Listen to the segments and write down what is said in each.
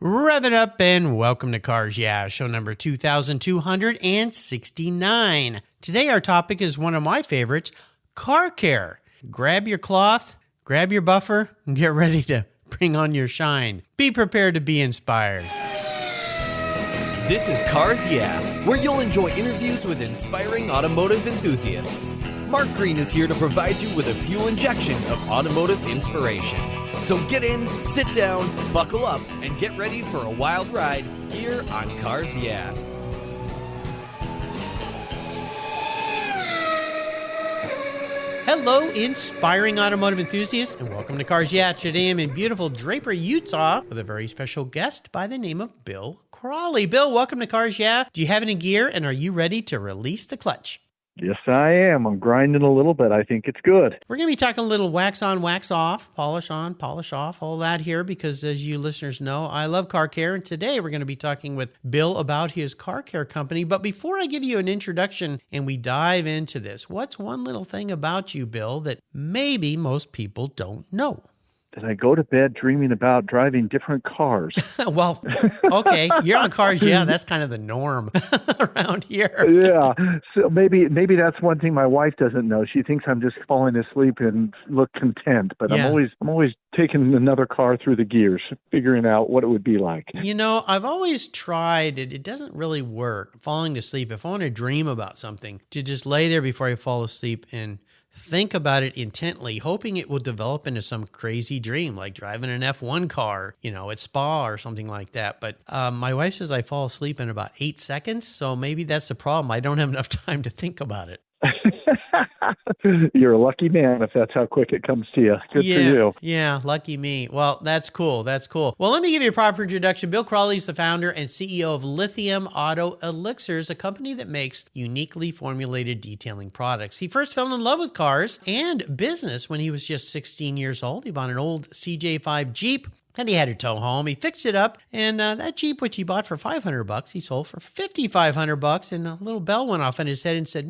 Rev it up and welcome to Cars Yeah, show number 2269. Today our topic is one of my favorites, car care. Grab your cloth, grab your buffer, and get ready to bring on your shine. Be prepared to be inspired. This is Cars Yeah, where you'll enjoy interviews with inspiring automotive enthusiasts. Mark Green is here to provide you with a fuel injection of automotive inspiration. So get in, sit down, buckle up, and get ready for a wild ride here on Cars Yeah. Hello, inspiring automotive enthusiasts, and welcome to Cars Yeah. Today I'm in beautiful Draper, Utah, with a very special guest by the name of Bill Crawley. Bill, welcome to Cars Yeah. Do you have any gear, and are you ready to release the clutch? Yes, I am. I'm grinding a little bit. I think it's good. We're going to be talking a little wax on, wax off, polish on, polish off, all that here, because as you listeners know, I love car care. And today we're going to be talking with Bill about his car care company. But before I give you an introduction and we dive into this, what's one little thing about you, Bill, that maybe most people don't know? That I go to bed dreaming about driving different cars. Well, okay. You're on Cars Yeah. That's kind of the norm around here. Yeah. So maybe that's one thing my wife doesn't know. She thinks I'm just falling asleep and look content, but Yeah. I'm always taking another car through the gears, figuring out what it would be like. You know, I've always tried it. It doesn't really work. Falling asleep, if I want to dream about something, to just lay there before I fall asleep and think about it intently, hoping it will develop into some crazy dream, like driving an F1 car, at Spa or something like that. But my wife says I fall asleep in about 8 seconds, so maybe that's the problem. I don't have enough time to think about it. You're a lucky man if that's how quick it comes to you. Good for you. Yeah, lucky me. Well, that's cool. That's cool. Well, let me give you a proper introduction. Bill Crawley is the founder and CEO of Lithium Auto Elixirs, a company that makes uniquely formulated detailing products. He first fell in love with cars and business when he was just 16 years old. He bought an old CJ5 Jeep and he had to tow home. He fixed it up, and that Jeep, which he bought for $500, he sold for $5,500, and a little bell went off in his head and said,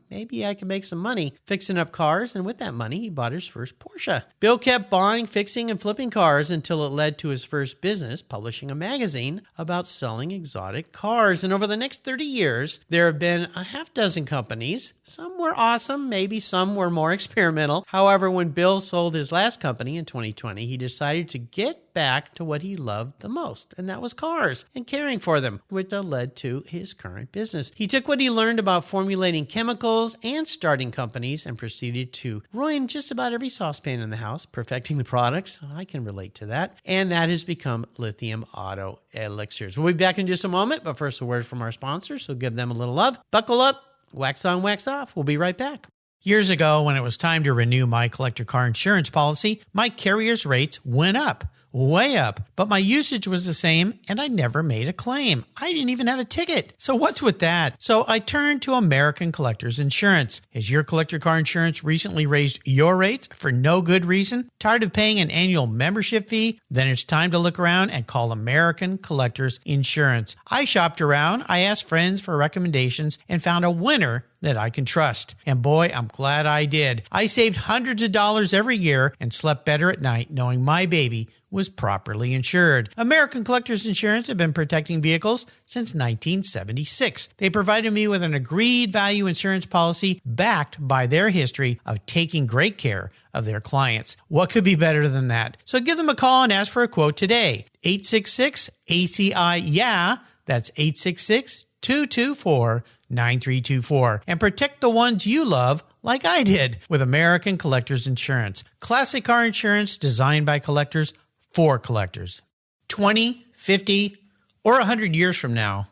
maybe I can make some money fixing up cars, and with that money, he bought his first Porsche. Bill kept buying, fixing, and flipping cars until it led to his first business, publishing a magazine about selling exotic cars, and over the next 30 years, there have been a half dozen companies. Some were awesome, maybe some were more experimental. However, when Bill sold his last company in 2020, he decided to get back to what he loved the most, and that was cars and caring for them, which led to his current business. He took what he learned about formulating chemicals and starting companies and proceeded to ruin just about every saucepan in the house, perfecting the products. I can relate to that. And that has become Lithium Auto Elixirs. We'll be back in just a moment, but first a word from our sponsors, so give them a little love. Buckle up, wax on, wax off. We'll be right back. Years ago, when it was time to renew my collector car insurance policy, my carrier's rates went up. Way up, but my usage was the same and I never made a claim. I didn't even have a ticket. So what's with that? So I turned to American Collectors Insurance. Has your collector car insurance recently raised your rates for no good reason? Tired of paying an annual membership fee? Then it's time to look around and call American Collectors Insurance. I shopped around, I asked friends for recommendations, and found a winner that I can trust. And boy, I'm glad I did. I saved hundreds of dollars every year and slept better at night knowing my baby was properly insured. American Collectors Insurance have been protecting vehicles since 1976. They provided me with an agreed value insurance policy backed by their history of taking great care of their clients. What could be better than that? So give them a call and ask for a quote today. 866-ACI-YEAH. That's 866-224-9324. And protect the ones you love like I did with American Collectors Insurance. Classic car insurance designed by collectors for collectors. 20, 50, or 100 years from now,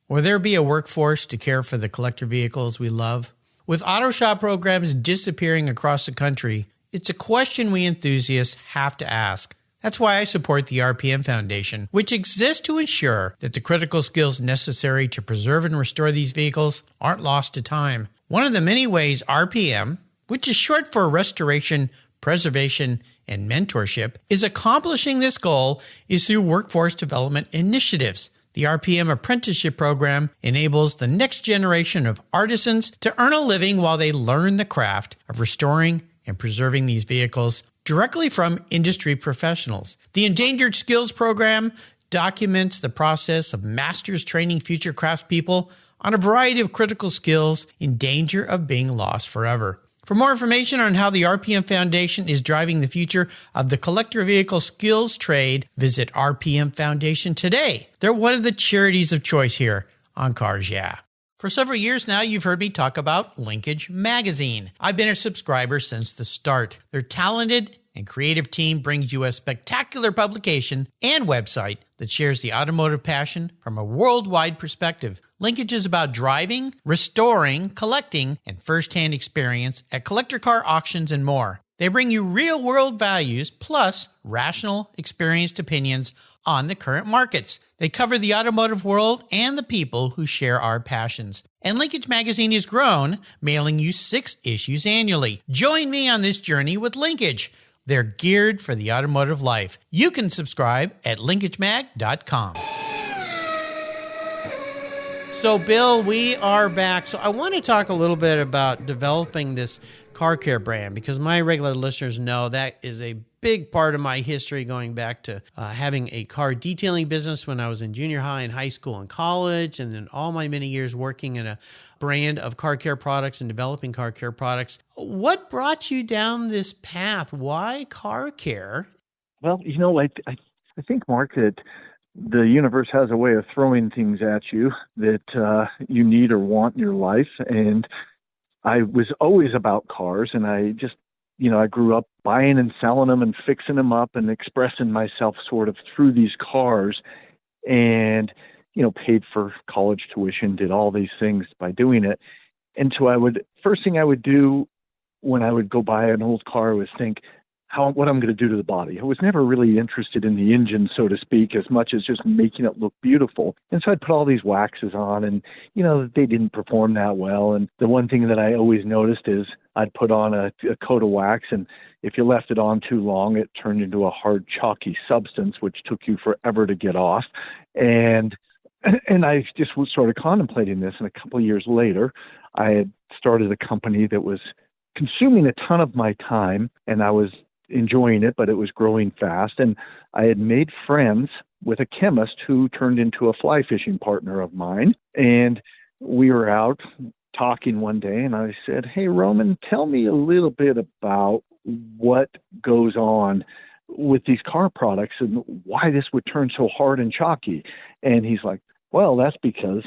will there be a workforce to care for the collector vehicles we love? With auto shop programs disappearing across the country, it's a question we enthusiasts have to ask. That's why I support the RPM Foundation, which exists to ensure that the critical skills necessary to preserve and restore these vehicles aren't lost to time. One of the many ways RPM, which is short for Restoration, Preservation, and Mentorship, is accomplishing this goal is through workforce development initiatives. The RPM apprenticeship program enables the next generation of artisans to earn a living while they learn the craft of restoring and preserving these vehicles directly from industry professionals. The Endangered Skills Program documents the process of masters training future craftspeople on a variety of critical skills in danger of being lost forever. For more information on how the RPM Foundation is driving the future of the collector vehicle skills trade, visit RPM Foundation today. They're one of the charities of choice here on Cars Yeah! For several years now, you've heard me talk about Linkage Magazine. I've been a subscriber since the start. Their talented and creative team brings you a spectacular publication and website that shares the automotive passion from a worldwide perspective. Linkage is about driving, restoring, collecting, and first-hand experience at collector car auctions and more. They bring you real-world values plus rational, experienced opinions on the current markets. They cover the automotive world and the people who share our passions. And Linkage Magazine has grown, mailing you 6 issues annually. Join me on this journey with Linkage. They're geared for the automotive life. You can subscribe at linkagemag.com. So, Bill, we are back. So I want to talk a little bit about developing this car care brand, because my regular listeners know that is a big part of my history, going back to having a car detailing business when I was in junior high and high school and college, and then all my many years working in a brand of car care products and developing car care products. What brought you down this path? Why car care? Well, I think, Mark, that the universe has a way of throwing things at you that you need or want in your life. And I was always about cars, and I just, I grew up buying and selling them and fixing them up and expressing myself sort of through these cars, and, paid for college tuition, did all these things by doing it. And so first thing I would do when I would go buy an old car was think, what I'm going to do to the body. I was never really interested in the engine, so to speak, as much as just making it look beautiful. And so I'd put all these waxes on, and, they didn't perform that well. And the one thing that I always noticed is I'd put on a coat of wax, and if you left it on too long, it turned into a hard, chalky substance, which took you forever to get off. And I just was sort of contemplating this. And a couple of years later, I had started a company that was consuming a ton of my time, and I was enjoying it, but it was growing fast. And I had made friends with a chemist who turned into a fly fishing partner of mine. And we were out talking one day, and I said, "Hey, Roman, tell me a little bit about what goes on with these car products and why this would turn so hard and chalky." And he's like, "Well, that's because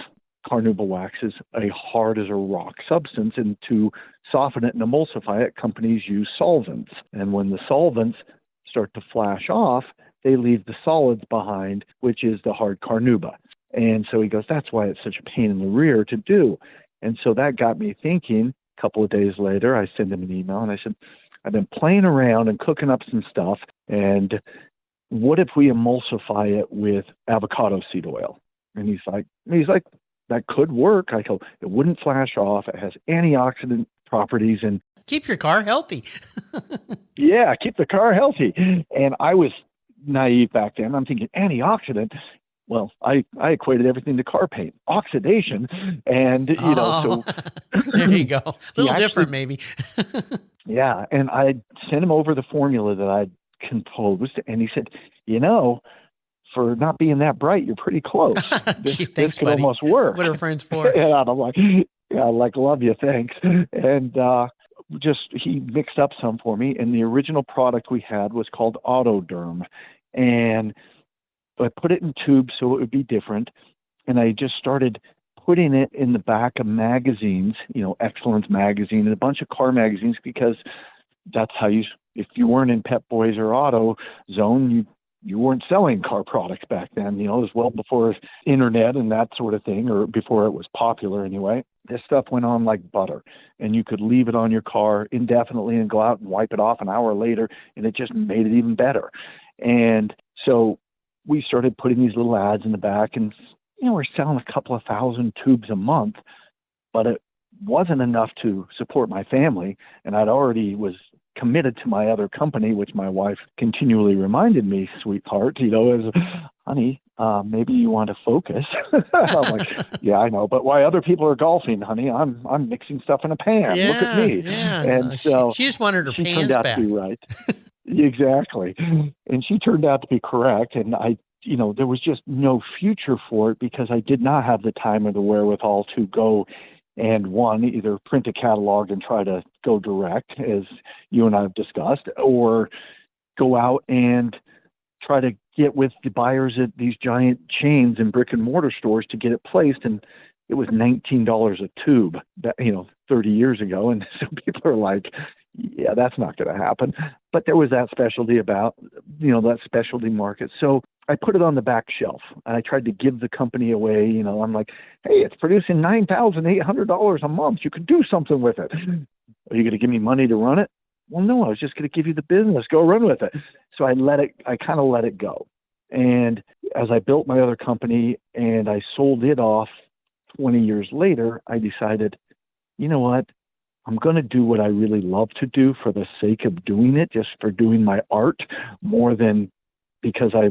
carnauba wax is a hard as a rock substance, and to soften it and emulsify it, companies use solvents. And when the solvents start to flash off, they leave the solids behind, which is the hard carnauba." And so he goes, "That's why it's such a pain in the rear to do." And so that got me thinking. A couple of days later, I sent him an email, and I said, "I've been playing around and cooking up some stuff, and what if we emulsify it with avocado seed oil?" And he's like, "That could work." I go, "It wouldn't flash off. It has antioxidant properties, and Keep your car healthy." yeah, keep the car healthy." And I was naive back then. I'm thinking antioxidant. Well, I equated everything to car paint, oxidation, and so there you go. A little different, maybe. Yeah, and I sent him over the formula that I'd composed, and he said, "For not being that bright, you're pretty close. Gee, This thanks, could buddy. almost work." What are friends for? And I'm like, "Love you, thanks." And he mixed up some for me, and the original product we had was called Autoderm, and I put it in tubes so it would be different, and I just started putting it in the back of magazines, Excellence magazine and a bunch of car magazines, because that's how if you weren't in Pep Boys or Auto Zone, you weren't selling car products back then. It was well before internet and that sort of thing, or before it was popular anyway. This stuff went on like butter, and you could leave it on your car indefinitely and go out and wipe it off an hour later, and it just made it even better. And so we started putting these little ads in the back, and we're selling a couple of thousand tubes a month, but it wasn't enough to support my family. And I'd already was committed to my other company, which my wife continually reminded me, "Sweetheart, as honey, maybe you want to focus." I'm like, "Yeah, I know, but why other people are golfing, honey, I'm mixing stuff in a pan. Yeah, Look at me." Yeah. And so she just wanted her she pans turned out back. to be right. Exactly. And she turned out to be correct. And I there was just no future for it because I did not have the time or the wherewithal to go and either print a catalog and try to go direct, as you and I have discussed, or go out and try to get with the buyers at these giant chains and brick and mortar stores to get it placed. And it was $19 a tube, 30 years ago. And so people are like, yeah, that's not going to happen. But there was that specialty that specialty market. So I put it on the back shelf and I tried to give the company away. I'm like, hey, it's producing $9,800 a month. You could do something with it. Are you going to give me money to run it? Well, no, I was just going to give you the business. Go run with it. So I kind of let it go. And as I built my other company and I sold it off 20 years later, I decided, you know what? I'm going to do what I really love to do for the sake of doing it, just for doing my art more than because I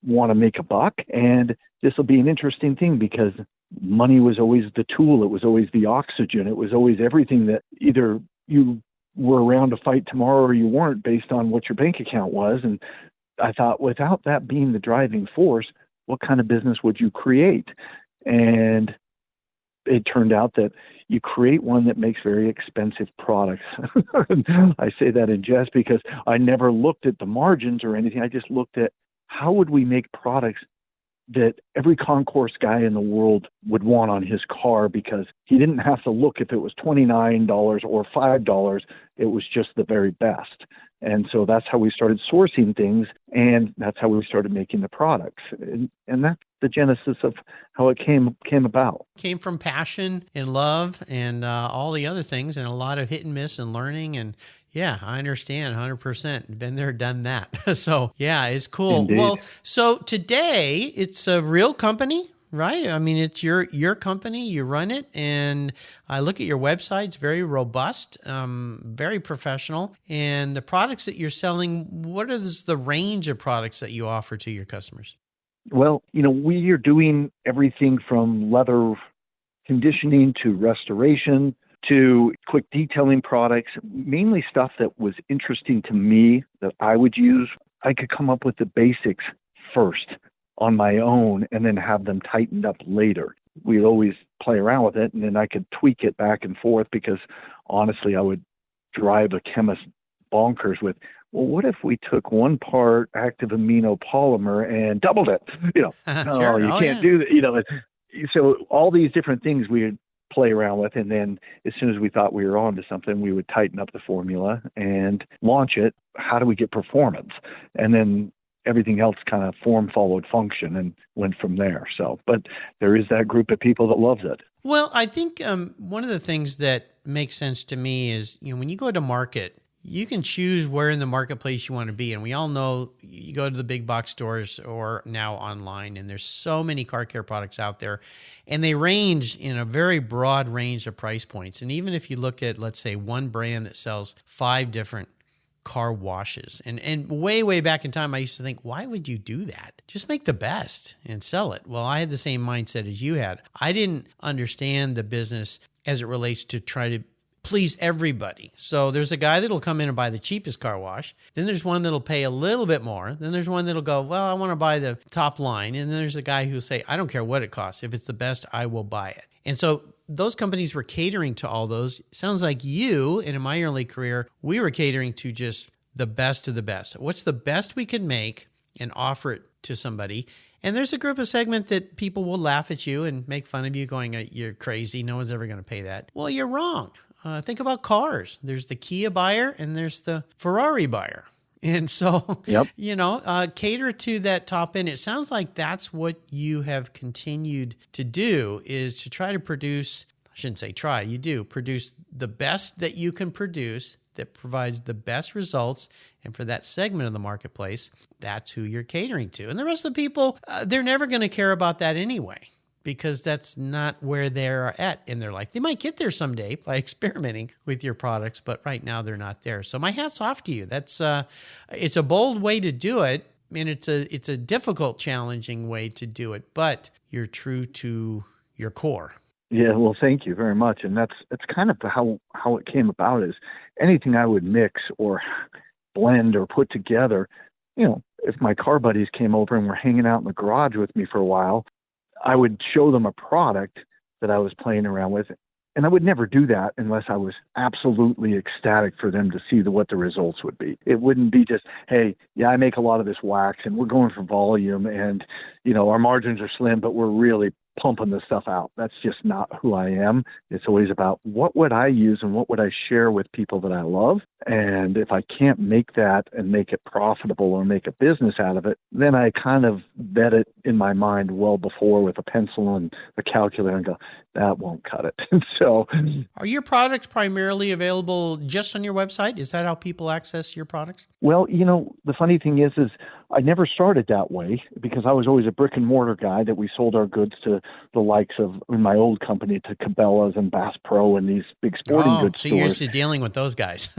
want to make a buck. And this will be an interesting thing because money was always the tool. It was always the oxygen. It was always everything that either you were around to fight tomorrow or you weren't based on what your bank account was. And I thought, without that being the driving force, what kind of business would you create? And it turned out that you create one that makes very expensive products. I say that in jest because I never looked at the margins or anything. I just looked at how would we make products that every concourse guy in the world would want on his car, because he didn't have to look if it was $29 or $5. It was just the very best. And so that's how we started sourcing things, and that's how we started making the products. And that's the genesis of how it came about. Came from passion and love and all the other things, and a lot of hit and miss and learning. And yeah, I understand 100%. Been there, done that. So yeah, it's cool. Indeed. Well, so today it's a real company, right? I mean, it's your company, you run it, and I look at your website, it's very robust, very professional. And the products that you're selling, what is the range of products that you offer to your customers? Well, we are doing everything from leather conditioning to restoration to quick detailing products, mainly stuff that was interesting to me that I would use. I could come up with the basics first on my own and then have them tightened up later. We'd always play around with it, and then I could tweak it back and forth because honestly, I would drive a chemist bonkers with, well, what if we took one part active amino polymer and doubled it? No, Sure. you can't do that. So all these different things we would play around with, and then as soon as we thought we were on to something, we would tighten up the formula and launch it. How do we get performance? And then everything else kind of form followed function and went from there. So, but there is that group of people that loves it. Well, I think one of the things that makes sense to me is, when you go to market, you can choose where in the marketplace you want to be. And we all know you go to the big box stores or now online, and there's so many car care products out there, and they range in a very broad range of price points. And even if you look at, let's say, one brand that sells 5 different car washes, and way back in time, I used to think, why would you do that? Just make the best and sell it. Well, I had the same mindset as you had. I didn't understand the business as it relates to try to please everybody. So there's a guy that'll come in and buy the cheapest car wash. Then there's one that'll pay a little bit more. Then there's one that'll go, well, I want to buy the top line. And then there's a guy who'll say, I don't care what it costs. If it's the best, I will buy it. And so those companies were catering to all those. Sounds like you, and in my early career, we were catering to just the best of the best. What's the best we can make and offer it to somebody? And there's a group of segment that people will laugh at you and make fun of you going, you're crazy. No one's ever going to pay that. Well, you're wrong. Think about cars. There's the Kia buyer and there's the Ferrari buyer. And so, yep. Cater to that top end. It sounds like that's what you have continued to do, is to try to produce, I shouldn't say try, you do produce the best that you can produce that provides the best results. And for that segment of the marketplace, that's who you're catering to. And the rest of the people, they're never going to care about that anyway, because that's not where they're at in their life. They might get there someday by experimenting with your products, but right now they're not there. So my hat's off to you. That's it's a bold way to do it, and it's a difficult, challenging way to do it, but you're true to your core. Yeah, well, thank you very much. And that's kind of how it came about, is anything I would mix or blend or put together, if my car buddies came over and were hanging out in the garage with me for a while, I would show them a product that I was playing around with. And I would never do that unless I was absolutely ecstatic for them to see what the results would be. It wouldn't be just, hey, yeah, I make a lot of this wax and we're going for volume and, our margins are slim, but we're really pumping this stuff out. That's just not who I am. It's always about what would I use and what would I share with people that I love. And if I can't make that and make it profitable or make a business out of it, then I kind of vet it in my mind well before with a pencil and a calculator and go, that won't cut it. So, are your products primarily available just on your website? Is that how people access your products? Well, the funny thing is I never started that way because I was always a brick and mortar guy that we sold our goods to the likes of, in my old company, to Cabela's and Bass Pro and these big sporting goods so stores. you're used to dealing with those guys.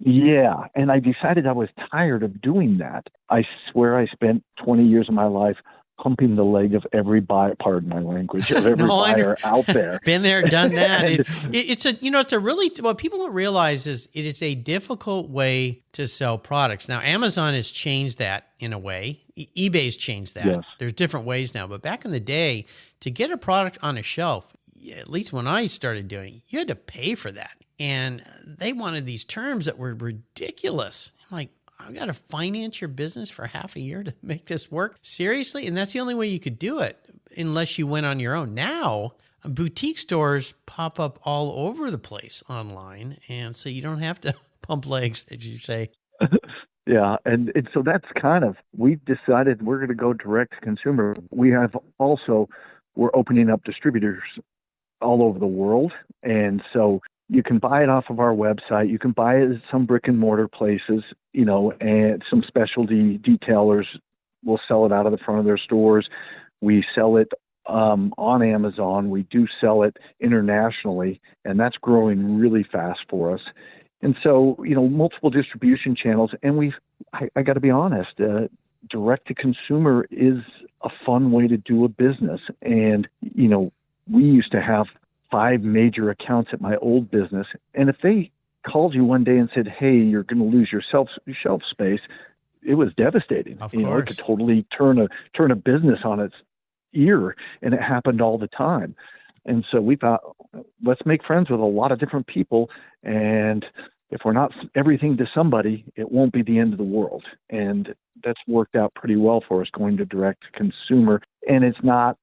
Yeah. And I decided I was tired of doing that. I swear I spent 20 years of my life humping the leg of every buyer, pardon my language, of every buyer out there. Been there, done that. It's a really, what people don't realize is it is a difficult way to sell products. Now, Amazon has changed that in a way. eBay's changed that. Yes. There's different ways now. But back in the day, to get a product on a shelf, at least when I started doing it, you had to pay for that. And they wanted these terms that were ridiculous. I'm like, I've got to finance your business for half a year to make this work? Seriously? And that's the only way you could do it unless you went on your own. Now, boutique stores pop up all over the place online. And so you don't have to pump legs, as you say. Yeah. And so that's we've decided we're going to go direct to consumer. We're opening up distributors all over the world. And so you can buy it off of our website. You can buy it at some brick and mortar places, and some specialty detailers will sell it out of the front of their stores. We sell it on Amazon. We do sell it internationally, and that's growing really fast for us. And so, multiple distribution channels. And I got to be honest, direct to consumer is a fun way to do a business. And, we used to have 5 major accounts at my old business. And if they called you one day and said, hey, you're going to lose your shelf space, it was devastating. Of course. It could totally turn a business on its ear. And it happened all the time. And so we thought, let's make friends with a lot of different people. And if we're not everything to somebody, it won't be the end of the world. And that's worked out pretty well for us, going to direct to consumer. And it's not,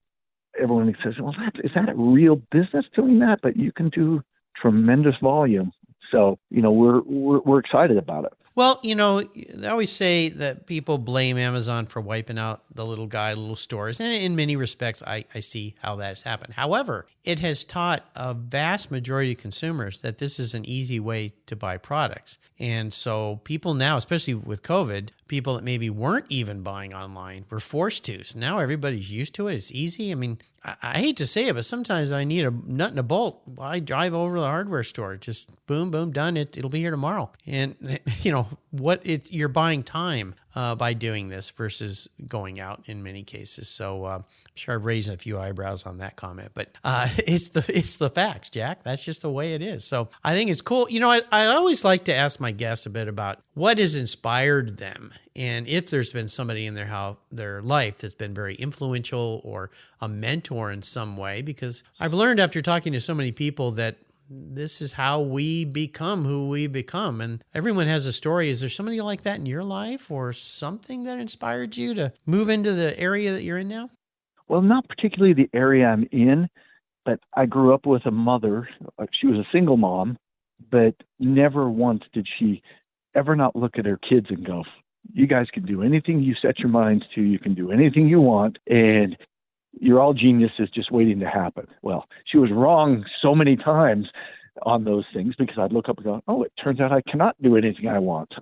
everyone says, well, is that a real business doing that? But you can do tremendous volume. So, we're excited about it. Well, they always say that people blame Amazon for wiping out the little guy, little stores. And in many respects, I see how that has happened. However, it has taught a vast majority of consumers that this is an easy way to buy products. And so people now, especially with COVID, people that maybe weren't even buying online were forced to. So now everybody's used to it. It's easy. I mean, I hate to say it, but sometimes I need a nut and a bolt. I drive over to the hardware store, just boom, boom, done. It'll be here tomorrow. And, you're buying time by doing this versus going out in many cases. So I'm sure I've raised a few eyebrows on that comment, but it's the facts, Jack. That's just the way it is. So I think it's cool. I always like to ask my guests a bit about what has inspired them, and if there's been somebody in their life that's been very influential or a mentor in some way, because I've learned after talking to so many people that this is how we become who we become. And everyone has a story. Is there somebody like that in your life or something that inspired you to move into the area that you're in now? Well, not particularly the area I'm in, but I grew up with a mother. She was a single mom, but never once did she ever not look at her kids and go, you guys can do anything you set your minds to. You can do anything you want. And you're all geniuses just waiting to happen. Well, she was wrong so many times on those things because I'd look up and go, oh, it turns out I cannot do anything I want.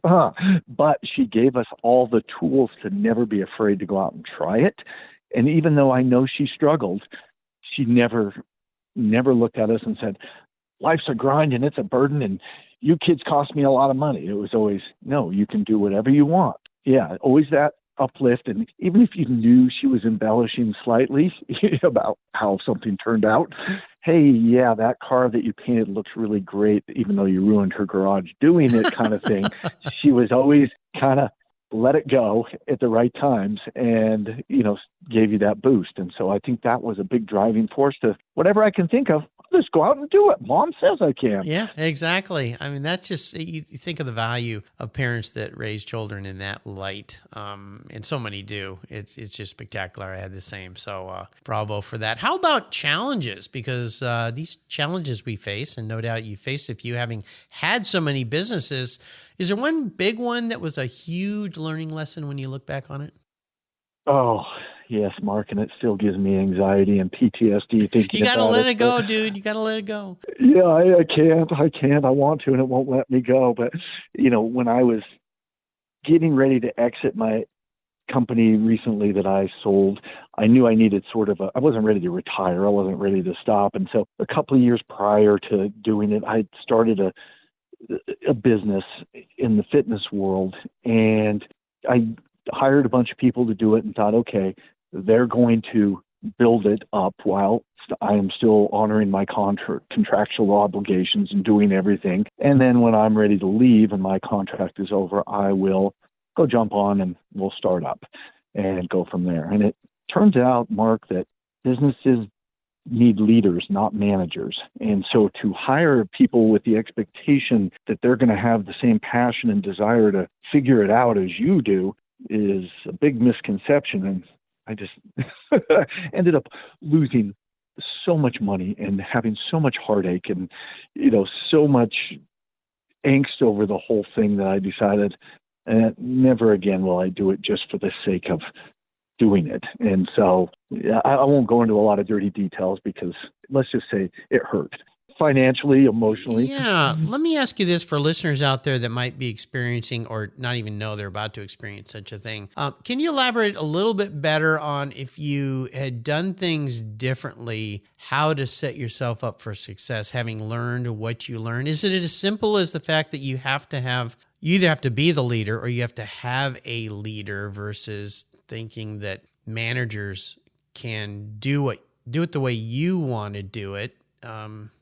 But she gave us all the tools to never be afraid to go out and try it. And even though I know she struggled, she never looked at us and said, life's a grind and it's a burden and you kids cost me a lot of money. It was always, no, you can do whatever you want. Yeah, always that uplift. And even if you knew she was embellishing slightly about how something turned out, hey, yeah, that car that you painted looks really great, even though you ruined her garage doing it kind of thing. She was always kind of let it go at the right times and, gave you that boost. And so I think that was a big driving force to whatever I can think of. I'll just go out and do it. Mom says I can. Yeah, exactly. I mean, that's just, you think of the value of parents that raise children in that light. And so many do. It's just spectacular. I had the same. So bravo for that. How about challenges? Because these challenges we face, and no doubt you faced a few having had so many businesses, is there one big one that was a huge learning lesson when you look back on it? Oh, yes, Mark, and it still gives me anxiety and PTSD thinking about it. You got to let it go, dude. You got to let it go. Yeah, I can't. I want to, and it won't let me go. But, when I was getting ready to exit my company recently that I sold, I knew I needed I wasn't ready to retire. I wasn't ready to stop. And so a couple of years prior to doing it, I started a business in the fitness world, and I hired a bunch of people to do it and thought, okay, they're going to build it up while I am still honoring my contractual obligations and doing everything. And then when I'm ready to leave and my contract is over, I will go jump on and we'll start up and go from there. And it turns out, Mark, that businesses need leaders, not managers. And so to hire people with the expectation that they're going to have the same passion and desire to figure it out as you do is a big misconception. And I just ended up losing so much money and having so much heartache and, so much angst over the whole thing that I decided never again will I do it just for the sake of doing it. And so I won't go into a lot of dirty details because let's just say it hurt. Financially, emotionally. Yeah. Let me ask you this for listeners out there that might be experiencing or not even know they're about to experience such a thing. Can you elaborate a little bit better on if you had done things differently, how to set yourself up for success, having learned what you learned? Is it as simple as the fact that you either have to be the leader or you have to have a leader versus thinking that managers can do it the way you want to do it?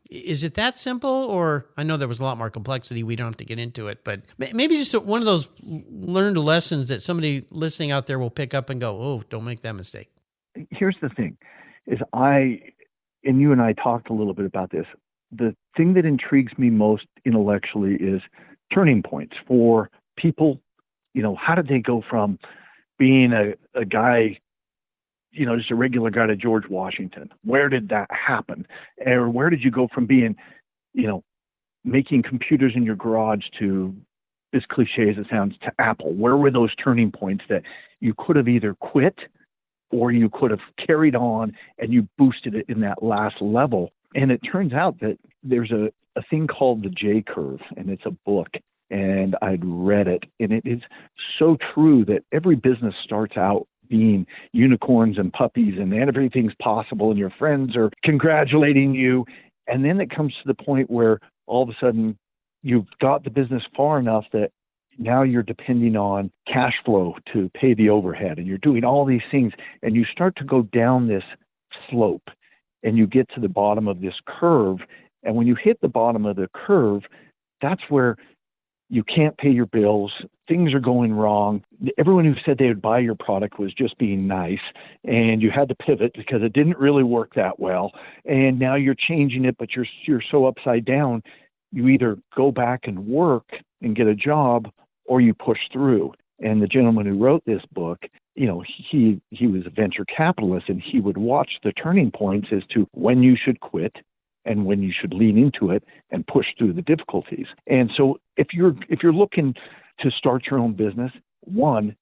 Is it that simple? Or I know there was a lot more complexity. We don't have to get into it, but maybe just one of those learned lessons that somebody listening out there will pick up and go, oh, don't make that mistake. Here's the thing is and you and I talked a little bit about this. The thing that intrigues me most intellectually is turning points for people. How did they go from being a guy, just a regular guy to George Washington? Where did that happen? Or where did you go from being, making computers in your garage to, as cliche as it sounds, to Apple? Where were those turning points that you could have either quit or you could have carried on and you boosted it in that last level? And it turns out that there's a thing called the J curve, and it's a book, and I'd read it, and it is so true that every business starts out being unicorns and puppies and everything's possible and your friends are congratulating you. And then it comes to the point where all of a sudden you've got the business far enough that now you're depending on cash flow to pay the overhead and you're doing all these things and you start to go down this slope and you get to the bottom of this curve. And when you hit the bottom of the curve, that's where you can't pay your bills. Things are going wrong. Everyone who said they would buy your product was just being nice, and you had to pivot because it didn't really work that well. And now you're changing it, but you're so upside down. You either go back and work and get a job, or you push through. And the gentleman who wrote this book, he was a venture capitalist, and he would watch the turning points as to when you should quit and when you should lean into it and push through the difficulties. And so if you're looking to start your own business, one,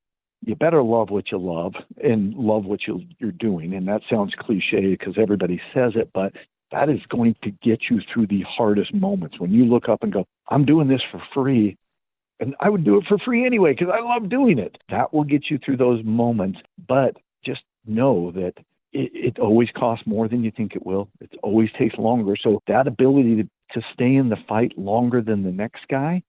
you better love what you love and love what you're doing. And that sounds cliche because everybody says it, but that is going to get you through the hardest moments. When you look up and go, I'm doing this for free, and I would do it for free anyway because I love doing it. That will get you through those moments. But just know that it always costs more than you think it will. It always takes longer. So that ability to stay in the fight longer than the next guy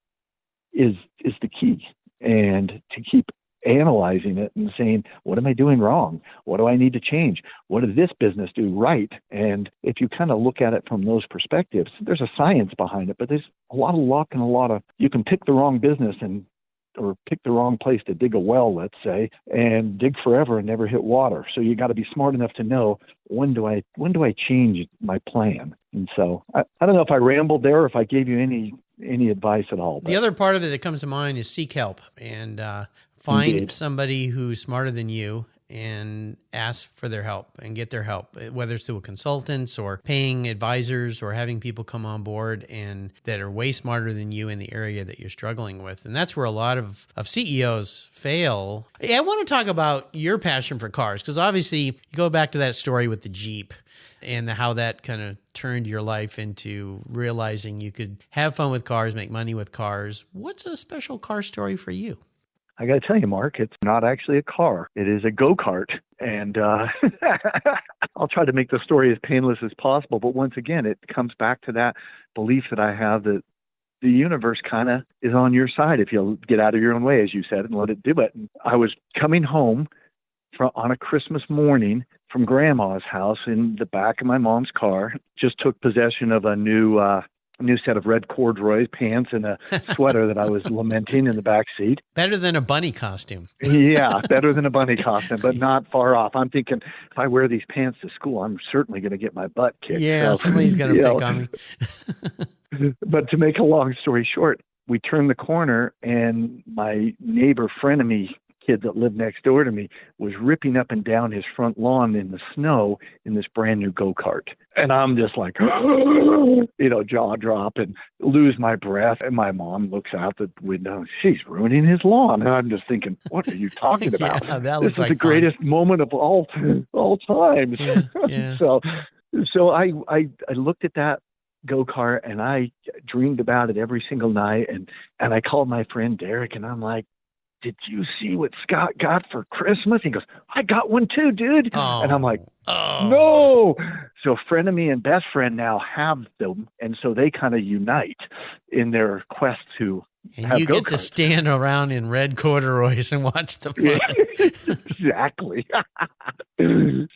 is the key. And to keep analyzing it and saying, what am I doing wrong? What do I need to change? What did this business do right? And if you kind of look at it from those perspectives, there's a science behind it, but there's a lot of luck and you can pick the wrong business and or pick the wrong place to dig a well, let's say, and dig forever and never hit water. So you got to be smart enough to know when do I change my plan. And so I don't know if I rambled there or if I gave you any advice at all. But the other part of it that comes to mind is seek help and find Indeed. somebody who's smarter than you and ask for their help and get their help, whether it's through a consultant or paying advisors or having people come on board and that are way smarter than you in the area that you're struggling with. And that's where a lot of CEOs fail. Hey, I want to talk about your passion for cars, because obviously you go back to that story with the Jeep and how that kind of turned your life into realizing you could have fun with cars, make money with cars. What's a special car story for you? I got to tell you, Mark, it's not actually a car. It is a go-kart. And I'll try to make the story as painless as possible. But once again, it comes back to that belief that I have that the universe kind of is on your side if you'll get out of your own way, as you said, and let it do it. And I was coming home on a Christmas morning from Grandma's house in the back of my mom's car, just took possession of a new set of red corduroy pants and a sweater that I was lamenting in the back seat. Better than a bunny costume. Yeah, better than a bunny costume, but not far off. I'm thinking, if I wear these pants to school, I'm certainly going to get my butt kicked. Yeah, so, somebody's going to pick on me. But to make a long story short, we turned the corner and my neighbor frenemy kid that lived next door to me was ripping up and down his front lawn in the snow in this brand new go-kart. And I'm just like, jaw drop and lose my breath. And my mom looks out the window. She's ruining his lawn. And I'm just thinking, what are you talking about? Yeah, that this looks is like the greatest moment of all times. Yeah. So I looked at that go-kart and I dreamed about it every single night. And I called my friend Derek and I'm like, did you see what Scott got for Christmas? He goes, I got one too, dude. Oh. And I'm like, no. So frenemy and best friend now have them. And so they kind of unite in their quest to and you get to stand around in red corduroys and watch the fun. Exactly.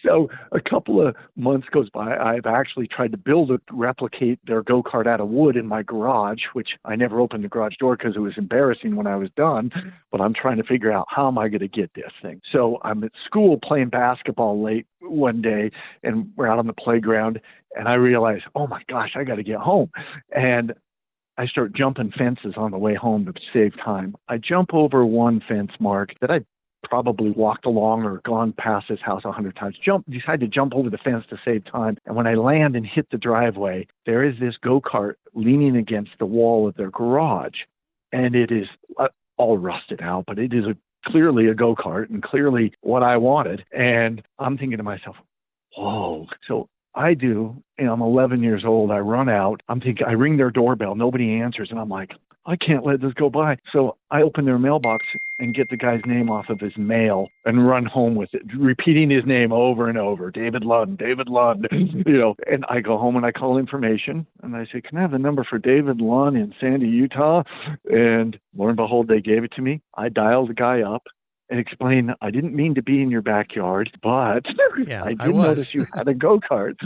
So a couple of months goes by. I've actually tried to replicate their go-kart out of wood in my garage, which I never opened the garage door because it was embarrassing when I was done. But I'm trying to figure out how am I going to get this thing. So I'm at school playing basketball late one day, and we're out on the playground, and I realize, oh my gosh, I got to get home. And I start jumping fences on the way home to save time. I jump over one fence, Mark, that I probably walked along or gone past his house 100 times. Decide to jump over the fence to save time. And when I land and hit the driveway, there is this go-kart leaning against the wall of their garage. And it is all rusted out, but it is clearly a go-kart and clearly what I wanted. And I'm thinking to myself, whoa. So I do, I'm 11 years old. I run out. I ring their doorbell. Nobody answers. And I'm like, I can't let this go by. So I open their mailbox and get the guy's name off of his mail and run home with it, repeating his name over and over, David Lund. And I go home and I call information and I say, can I have the number for David Lund in Sandy, Utah? And lo and behold, they gave it to me. I dialed the guy up and explain, I didn't mean to be in your backyard, but I did notice you had a go-kart.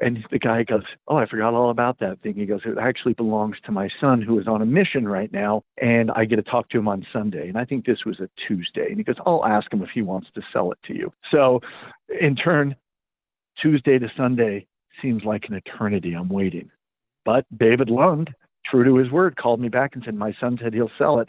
And the guy goes, oh, I forgot all about that thing. He goes, it actually belongs to my son who is on a mission right now, and I get to talk to him on Sunday. And I think this was a Tuesday. And he goes, I'll ask him if he wants to sell it to you. So in turn, Tuesday to Sunday seems like an eternity. I'm waiting. But David Lund, true to his word, called me back and said, my son said he'll sell it,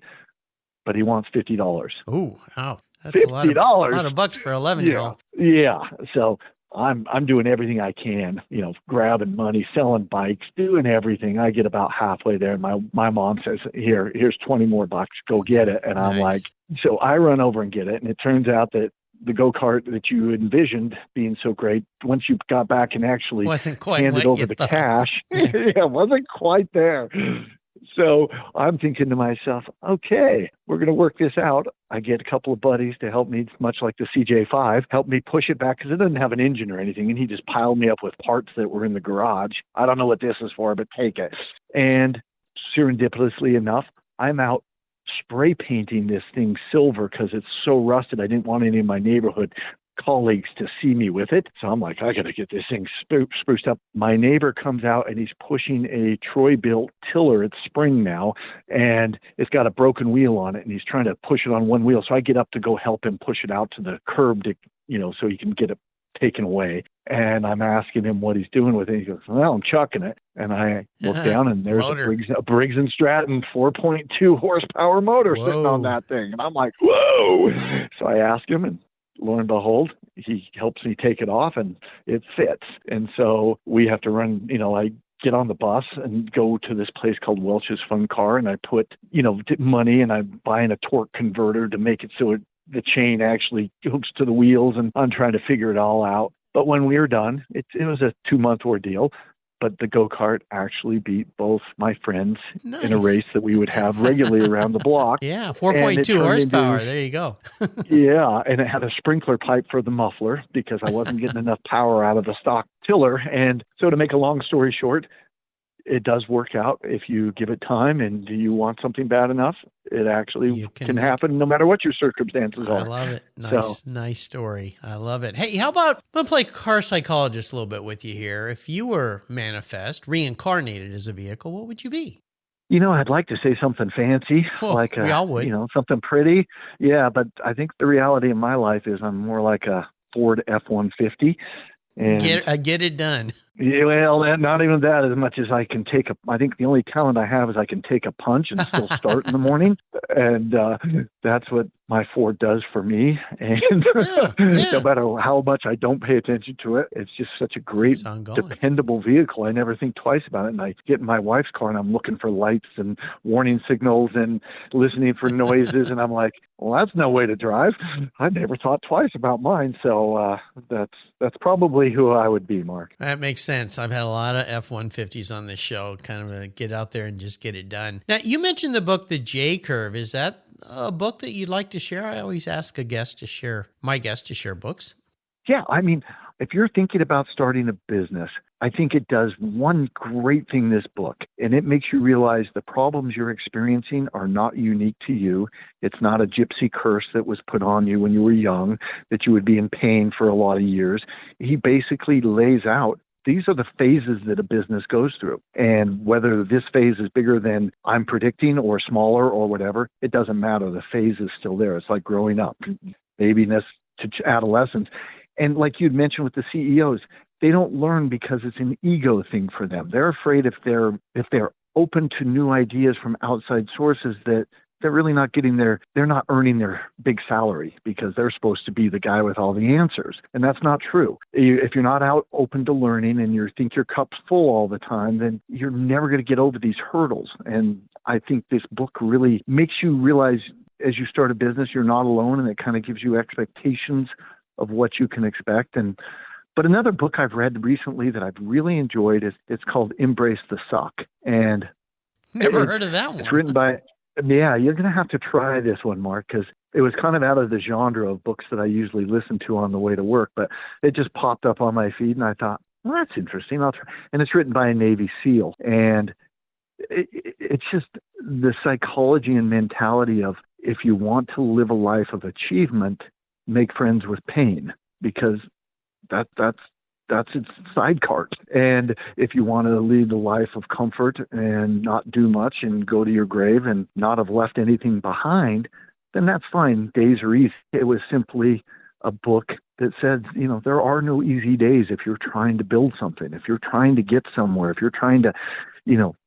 but he wants $50. Oh, wow. That's $50. A lot of bucks for an 11-year-old. Yeah. So I'm doing everything I can, grabbing money, selling bikes, doing everything. I get about halfway there. And my mom says, here's 20 more bucks. Go get it. And I'm like, so I run over and get it. And it turns out that the go-kart that you envisioned being so great, once you got back and actually handed over the cash, it wasn't quite there. So I'm thinking to myself, okay, we're going to work this out. I get a couple of buddies to help me, much like the CJ5, help me push it back because it doesn't have an engine or anything. And he just piled me up with parts that were in the garage. I don't know what this is for, but take it. And serendipitously enough, I'm out spray painting this thing silver because it's so rusted. I didn't want any in my neighborhood colleagues to see me with it. So I'm like, I got to get this thing spruced up. My neighbor comes out and he's pushing a Troy-built tiller. It's spring now, and it's got a broken wheel on it, and he's trying to push it on one wheel. So I get up to go help him push it out to the curb to, so he can get it taken away. And I'm asking him what he's doing with it. He goes, well, I'm chucking it. And I look down, and there's a Briggs & Stratton 4.2 horsepower motor sitting on that thing. And I'm like, whoa. So I ask him, and lo and behold, he helps me take it off, and it fits. And so we have to run, I get on the bus and go to this place called Welch's Fun Car, and I put, money, and I'm buying a torque converter to make it so the chain actually hooks to the wheels, and I'm trying to figure it all out. But when we were done, it was a 2-month ordeal. But the go-kart actually beat both my friends in a race that we would have regularly around the block. Yeah, 4.2 horsepower. There you go. Yeah, and it had a sprinkler pipe for the muffler because I wasn't getting enough power out of the stock tiller. And so to make a long story short, it does work out if you give it time, and do you want something bad enough, it actually can happen no matter what your circumstances are. I love it. Nice story. I love it. Hey, how about, I'm going to play car psychologist a little bit with you here. If you were manifest, reincarnated as a vehicle, what would you be? I'd like to say something fancy, we all would. Something pretty. Yeah, but I think the reality in my life is I'm more like a Ford F-150. And get it done. Yeah, well, not even that as much as I can I think the only talent I have is I can take a punch and still start in the morning. And that's what my Ford does for me. And no matter how much I don't pay attention to it, it's just such a great, dependable vehicle. I never think twice about it. And I get in my wife's car and I'm looking for lights and warning signals and listening for noises. And I'm like, well, that's no way to drive. I never thought twice about mine. So that's probably who I would be, Mark. That makes sense. I've had a lot of F-150s on this show, kind of get out there and just get it done. Now, you mentioned the book, The J Curve. Is that a book that you'd like to share? I always ask my guest to share books. Yeah, I mean, if you're thinking about starting a business, I think it does one great thing, this book, and it makes you realize the problems you're experiencing are not unique to you. It's not a gypsy curse that was put on you when you were young, that you would be in pain for a lot of years. He basically lays out, these are the phases that a business goes through. And whether this phase is bigger than I'm predicting or smaller or whatever, it doesn't matter. The phase is still there. It's like growing up, babiness to adolescence. And like you'd mentioned with the CEOs, they don't learn because it's an ego thing for them. They're afraid if they're open to new ideas from outside sources that they're really not they're not earning their big salary because they're supposed to be the guy with all the answers. And that's not true. If you're not out open to learning and you think your cup's full all the time, then you're never going to get over these hurdles. And I think this book really makes you realize as you start a business, you're not alone, and it kind of gives you expectations of what you can expect. But another book I've read recently that I've really enjoyed it's called Embrace the Suck. And never heard of that one. It's written by, you're going to have to try this one, Mark, because it was kind of out of the genre of books that I usually listen to on the way to work, but it just popped up on my feed and I thought, well, that's interesting. I'll try. And it's written by a Navy SEAL. And it's just the psychology and mentality of, if you want to live a life of achievement, make friends with pain, because that's its side cart. And if you want to lead a life of comfort and not do much and go to your grave and not have left anything behind, then that's fine. Days are easy. It was simply a book that said, there are no easy days if you're trying to build something, if you're trying to get somewhere, if you're trying to,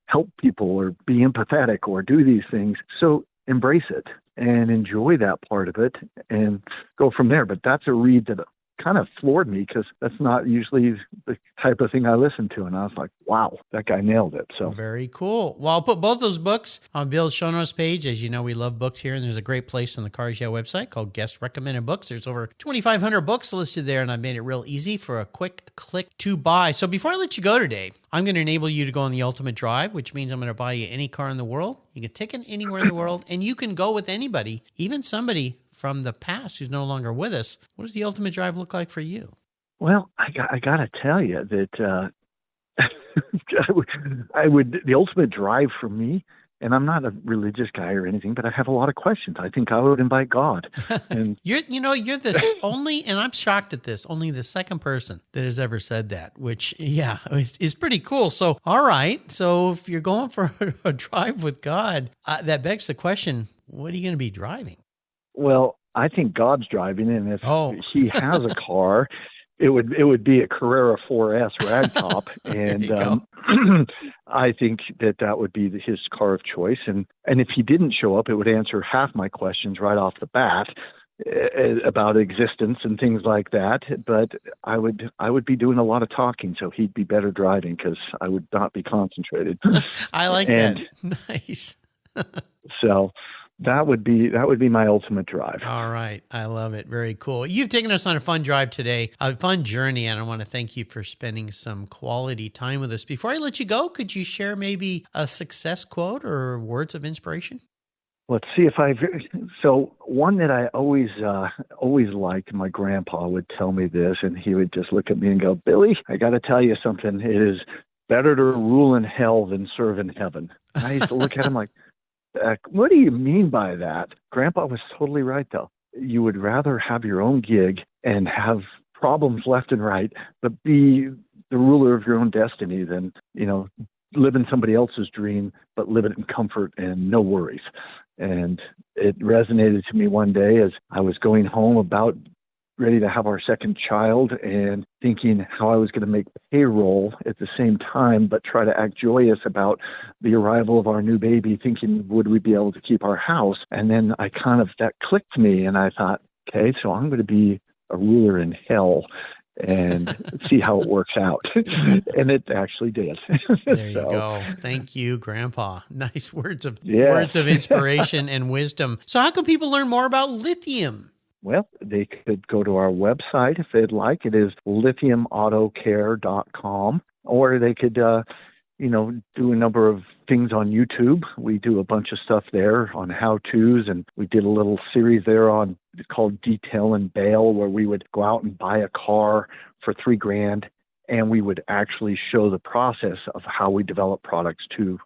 help people or be empathetic or do these things. So embrace it and enjoy that part of it and go from there. But that's a read that kind of floored me because that's not usually the type of thing I listen to. And I was like, wow, that guy nailed it. So very cool. Well, I'll put both those books on Bill's show notes page. As you know, we love books here, and there's a great place on the Cars Yeah website called Guest Recommended Books. There's over 2,500 books listed there, and I've made it real easy for a quick click to buy. So before I let you go today, I'm going to enable you to go on the ultimate drive, which means I'm going to buy you any car in the world. You can take it anywhere in the world, and you can go with anybody, even somebody from the past who's no longer with us. What does the ultimate drive look like for you? Well, I got to tell you that the ultimate drive for me And I'm not a religious guy or anything, but I have a lot of questions. I think I would invite God. And you're the only, and I'm shocked at this, only the second person that has ever said that, which, yeah, is pretty cool. So, all right. So if you're going for a drive with God, that begs the question, what are you going to be driving? Well, I think God's driving, and if he has a car, it would be a Carrera 4S ragtop, and I think that would be his car of choice. And if he didn't show up, it would answer half my questions right off the bat about existence and things like that. But I would be doing a lot of talking, so he'd be better driving because I would not be concentrated. I like that. Nice. So that would be my ultimate drive. All right. I love it. Very cool. You've taken us on a fun drive today, a fun journey, and I want to thank you for spending some quality time with us. Before I let you go, could you share maybe a success quote or words of inspiration? Let's see so one that I always liked, my grandpa would tell me this, and he would just look at me and go, "Billy, I got to tell you something. It is better to rule in hell than serve in heaven." And I used to look at him like, what do you mean by that? Grandpa was totally right, though. You would rather have your own gig and have problems left and right, but be the ruler of your own destiny than, living somebody else's dream, but live it in comfort and no worries. And it resonated to me one day as I was going home about ready to have our second child and thinking how I was going to make payroll at the same time, but try to act joyous about the arrival of our new baby, thinking, would we be able to keep our house? And then that clicked me, and I thought, okay, so I'm going to be a ruler in hell and see how it works out. And it actually did. There you go. Thank you, Grandpa. Nice words of inspiration and wisdom. So how can people learn more about lithium? Well, they could go to our website if they'd like. It is lithiumautocare.com, or they could, do a number of things on YouTube. We do a bunch of stuff there on how-tos, and we did a little series there called Detail and Bail, where we would go out and buy a car for $3,000, and we would actually show the process of how we develop products to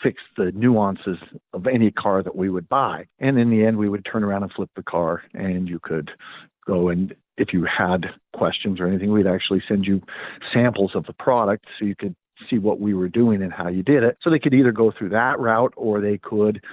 fix the nuances of any car that we would buy. And in the end, we would turn around and flip the car, and you could go, and if you had questions or anything, we'd actually send you samples of the product so you could see what we were doing and how you did it. So they could either go through that route, or they could,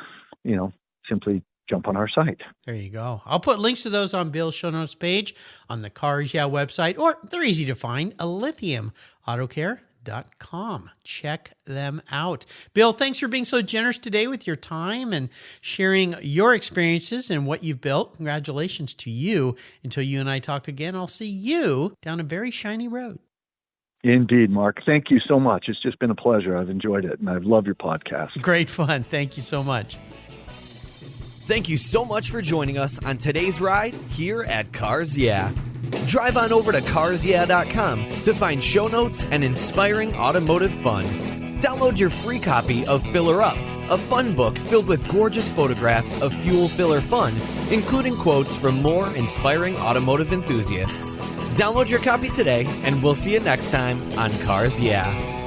simply jump on our site. There you go. I'll put links to those on Bill's show notes page on the Cars Yeah website, or they're easy to find, lithiumautocare.com. Check them out. Bill, thanks for being so generous today with your time and sharing your experiences and what you've built. Congratulations to you. Until you and I talk again, I'll see you down a very shiny road. Indeed, Mark. Thank you so much. It's just been a pleasure. I've enjoyed it, and I've loved your podcast. Great fun. Thank you so much. Thank you so much for joining us on today's ride here at Cars Yeah. Drive on over to carsyeah.com to find show notes and inspiring automotive fun. Download your free copy of Filler Up, a fun book filled with gorgeous photographs of fuel filler fun, including quotes from more inspiring automotive enthusiasts. Download your copy today, and we'll see you next time on Cars Yeah.